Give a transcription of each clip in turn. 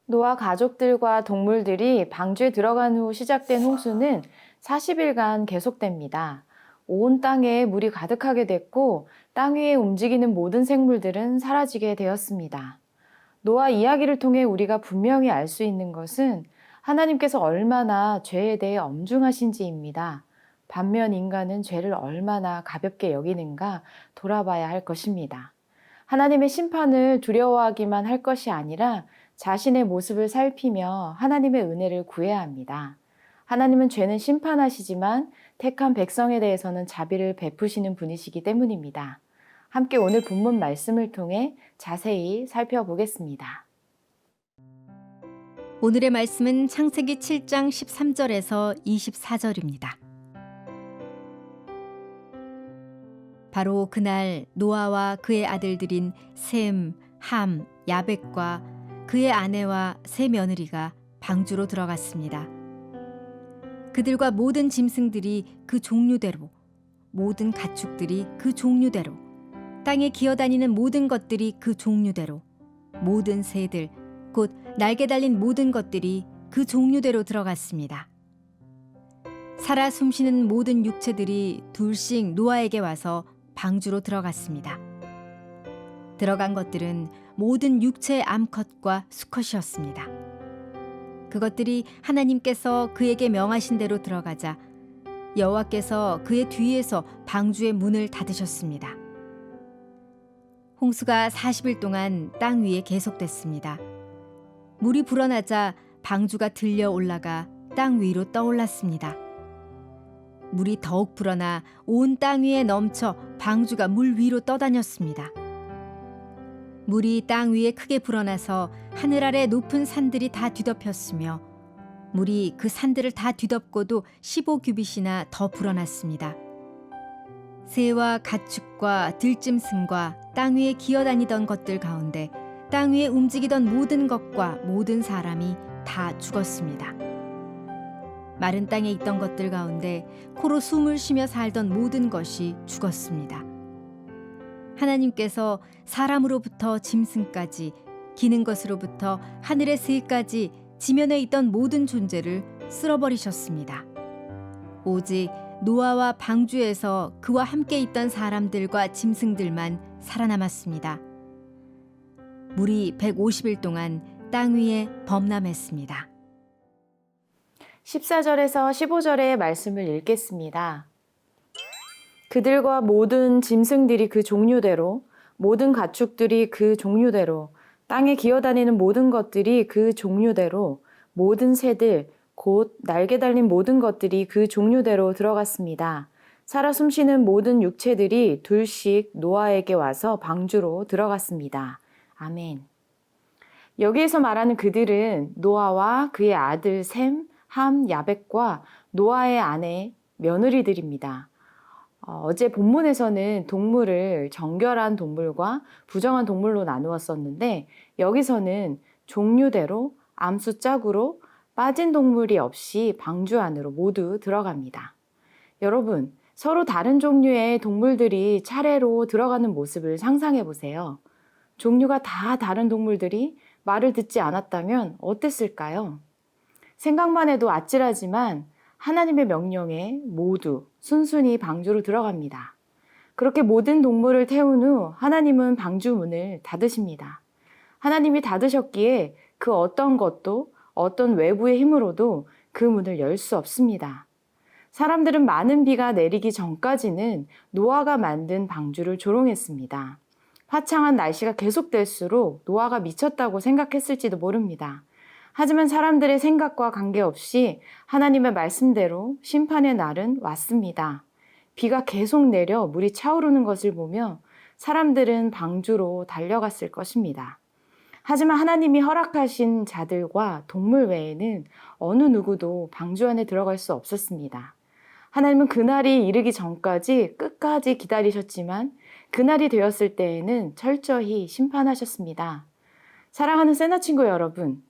노아 가족들과 동물들이 방주에 들어간 후 시작된 홍수는 40일간 계속됩니다. 온 땅에 물이 가득하게 됐고 땅 위에 움직이는 모든 생물들은 사라지게 되었습니다. 노아 이야기를 통해 우리가 분명히 알 수 있는 것은 하나님께서 얼마나 죄에 대해 엄중하신지입니다. 반면 인간은 죄를 얼마나 가볍게 여기는가 돌아봐야 할 것입니다. 하나님의 심판을 두려워하기만 할 것이 아니라 자신의 모습을 살피며 하나님의 은혜를 구해야 합니다. 하나님은 죄는 심판하시지만 택한 백성에 대해서는 자비를 베푸시는 분이시기 때문입니다. 함께 오늘 본문 말씀을 통해 자세히 살펴보겠습니다. 오늘의 말씀은 창세기 7장 13절에서 24절입니다. 바로 그날 노아와 그의 아들들인 셈, 함, 야벳과 그의 아내와 세 며느리가 방주로 들어갔습니다. 그들과 모든 짐승들이 그 종류대로, 모든 가축들이 그 종류대로, 땅에 기어다니는 모든 것들이 그 종류대로, 모든 새들, 곧 날개 달린 모든 것들이 그 종류대로 들어갔습니다. 살아 숨쉬는 모든 육체들이 둘씩 노아에게 와서 방주로 들어갔습니다. 들어간 것들은 모든 육체의 암컷과 수컷이었습니다. 그것들이 하나님께서 그에게 명하신 대로 들어가자 여호와께서 그의 뒤에서 방주의 문을 닫으셨습니다. 홍수가 40일 동안 땅 위에 계속됐습니다. 물이 불어나자 방주가 들려 올라가 땅 위로 떠올랐습니다. 물이 더욱 불어나 온 땅 위에 넘쳐 방주가 물 위로 떠다녔습니다. 물이 땅 위에 크게 불어나서 하늘 아래 높은 산들이 다 뒤덮였으며 물이 그 산들을 다 뒤덮고도 15규빗이나 더 불어났습니다. 새와 가축과 들짐승과 땅 위에 기어다니던 것들 가운데 땅 위에 움직이던 모든 것과 모든 사람이 다 죽었습니다. 마른 땅에 있던 것들 가운데 코로 숨을 쉬며 살던 모든 것이 죽었습니다. 하나님께서 사람으로부터 짐승까지 기는 것으로부터 하늘의 새까지 지면에 있던 모든 존재를 쓸어버리셨습니다. 오직 노아와 방주에서 그와 함께 있던 사람들과 짐승들만 살아남았습니다. 물이 150일 동안 땅 위에 범람했습니다. 14절에서 15절의 말씀을 읽겠습니다. 그들과 모든 짐승들이 그 종류대로, 모든 가축들이 그 종류대로, 땅에 기어다니는 모든 것들이 그 종류대로, 모든 새들, 곧 날개 달린 모든 것들이 그 종류대로 들어갔습니다. 살아 숨쉬는 모든 육체들이 둘씩 노아에게 와서 방주로 들어갔습니다. 아멘. 여기에서 말하는 그들은 노아와 그의 아들 셈, 함, 야벳과 노아의 아내, 며느리들입니다. 어제 본문에서는 동물을 정결한 동물과 부정한 동물로 나누었었는데 여기서는 종류대로 암수 짝으로 빠진 동물이 없이 방주 안으로 모두 들어갑니다. 여러분, 서로 다른 종류의 동물들이 차례로 들어가는 모습을 상상해 보세요. 종류가 다 다른 동물들이 말을 듣지 않았다면 어땠을까요? 생각만 해도 아찔하지만 하나님의 명령에 모두 순순히 방주로 들어갑니다. 그렇게 모든 동물을 태운 후 하나님은 방주 문을 닫으십니다. 하나님이 닫으셨기에 그 어떤 것도 어떤 외부의 힘으로도 그 문을 열 수 없습니다. 사람들은 많은 비가 내리기 전까지는 노아가 만든 방주를 조롱했습니다. 화창한 날씨가 계속될수록 노아가 미쳤다고 생각했을지도 모릅니다. 하지만 사람들의 생각과 관계없이 하나님의 말씀대로 심판의 날은 왔습니다. 비가 계속 내려 물이 차오르는 것을 보며 사람들은 방주로 달려갔을 것입니다. 하지만 하나님이 허락하신 자들과 동물 외에는 어느 누구도 방주 안에 들어갈 수 없었습니다. 하나님은 그날이 이르기 전까지 끝까지 기다리셨지만 그날이 되었을 때에는 철저히 심판하셨습니다. 사랑하는 세나 친구 여러분,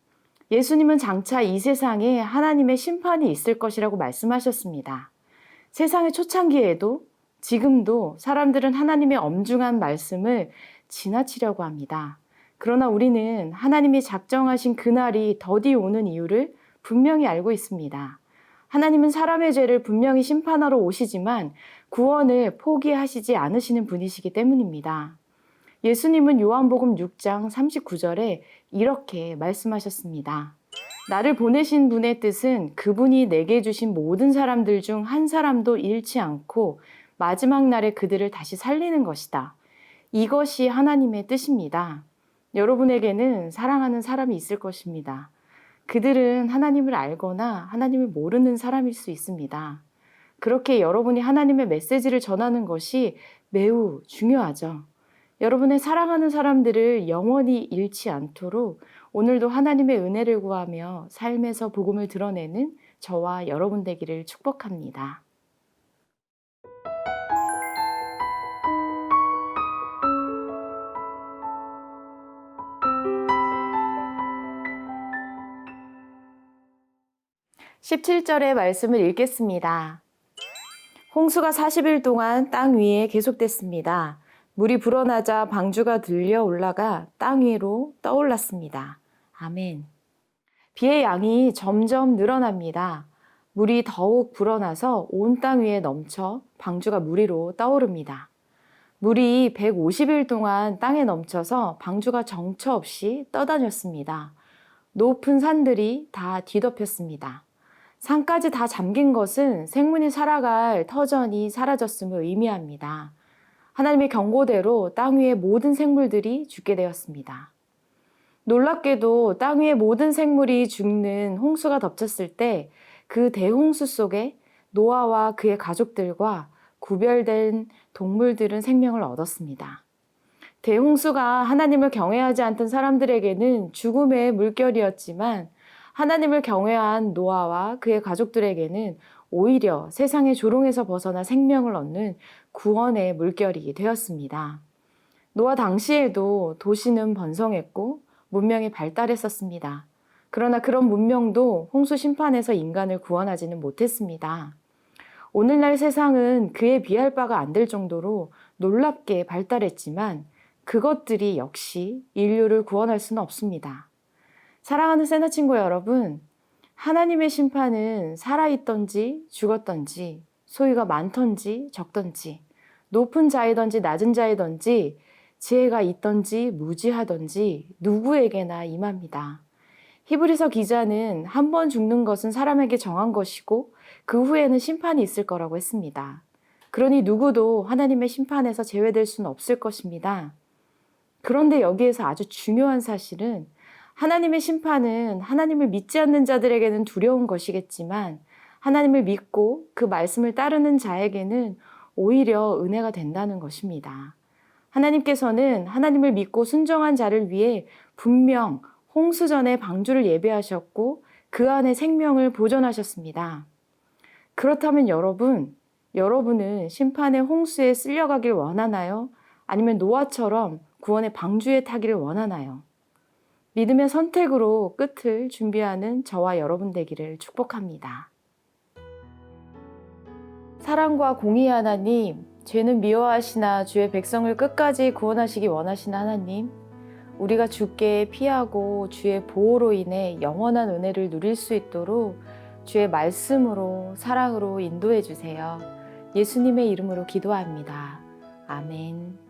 예수님은 장차 이 세상에 하나님의 심판이 있을 것이라고 말씀하셨습니다. 세상의 초창기에도 지금도 사람들은 하나님의 엄중한 말씀을 지나치려고 합니다. 그러나 우리는 하나님이 작정하신 그날이 더디 오는 이유를 분명히 알고 있습니다. 하나님은 사람의 죄를 분명히 심판하러 오시지만 구원을 포기하시지 않으시는 분이시기 때문입니다. 예수님은 요한복음 6장 39절에 이렇게 말씀하셨습니다. 나를 보내신 분의 뜻은 그분이 내게 주신 모든 사람들 중 한 사람도 잃지 않고 마지막 날에 그들을 다시 살리는 것이다. 이것이 하나님의 뜻입니다. 여러분에게는 사랑하는 사람이 있을 것입니다. 그들은 하나님을 알거나 하나님을 모르는 사람일 수 있습니다. 그렇게 여러분이 하나님의 메시지를 전하는 것이 매우 중요하죠. 여러분의 사랑하는 사람들을 영원히 잃지 않도록 오늘도 하나님의 은혜를 구하며 삶에서 복음을 드러내는 저와 여러분 되기를 축복합니다. (17절의) 말씀을 읽겠습니다. 홍수가 40일 동안 땅 위에 계속됐습니다. 물이 불어나자 방주가 들려 올라가 땅 위로 떠올랐습니다. 아멘. 비의 양이 점점 늘어납니다. 물이 더욱 불어나서 온 땅 위에 넘쳐 방주가 물 위로 떠오릅니다. 물이 150일 동안 땅에 넘쳐서 방주가 정처 없이 떠다녔습니다. 높은 산들이 다 뒤덮였습니다. 산까지 다 잠긴 것은 생물이 살아갈 터전이 사라졌음을 의미합니다. 하나님의 경고대로 땅 위의 모든 생물들이 죽게 되었습니다. 놀랍게도 땅 위의 모든 생물이 죽는 홍수가 덮쳤을 때 그 대홍수 속에 노아와 그의 가족들과 구별된 동물들은 생명을 얻었습니다. 대홍수가 하나님을 경외하지 않던 사람들에게는 죽음의 물결이었지만 하나님을 경외한 노아와 그의 가족들에게는 오히려 세상의 조롱에서 벗어나 생명을 얻는 구원의 물결이 되었습니다. 노아 당시에도 도시는 번성했고 문명이 발달했었습니다. 그러나 그런 문명도 홍수 심판에서 인간을 구원하지는 못했습니다. 오늘날 세상은 그에 비할 바가 안 될 정도로 놀랍게 발달했지만 그것들이 역시 인류를 구원할 수는 없습니다. 사랑하는 세나 친구 여러분, 하나님의 심판은 살아있던지 죽었던지 소유가 많던지 적던지 높은 자이던지 낮은 자이던지 지혜가 있던지 무지하던지 누구에게나 임합니다. 히브리서 기자는 한 번 죽는 것은 사람에게 정한 것이고 그 후에는 심판이 있을 거라고 했습니다. 그러니 누구도 하나님의 심판에서 제외될 수는 없을 것입니다. 그런데 여기에서 아주 중요한 사실은 하나님의 심판은 하나님을 믿지 않는 자들에게는 두려운 것이겠지만 하나님을 믿고 그 말씀을 따르는 자에게는 오히려 은혜가 된다는 것입니다. 하나님께서는 하나님을 믿고 순종한 자를 위해 분명 홍수 전에 방주를 예배하셨고 그 안에 생명을 보존하셨습니다. 그렇다면 여러분은 심판의 홍수에 쓸려가길 원하나요? 아니면 노아처럼 구원의 방주에 타기를 원하나요? 믿음의 선택으로 끝을 준비하는 저와 여러분 되기를 축복합니다. 사랑과 공의의 하나님, 죄는 미워하시나 주의 백성을 끝까지 구원하시기 원하시는 하나님, 우리가 주께 피하고 주의 보호로 인해 영원한 은혜를 누릴 수 있도록 주의 말씀으로 사랑으로 인도해 주세요. 예수님의 이름으로 기도합니다. 아멘.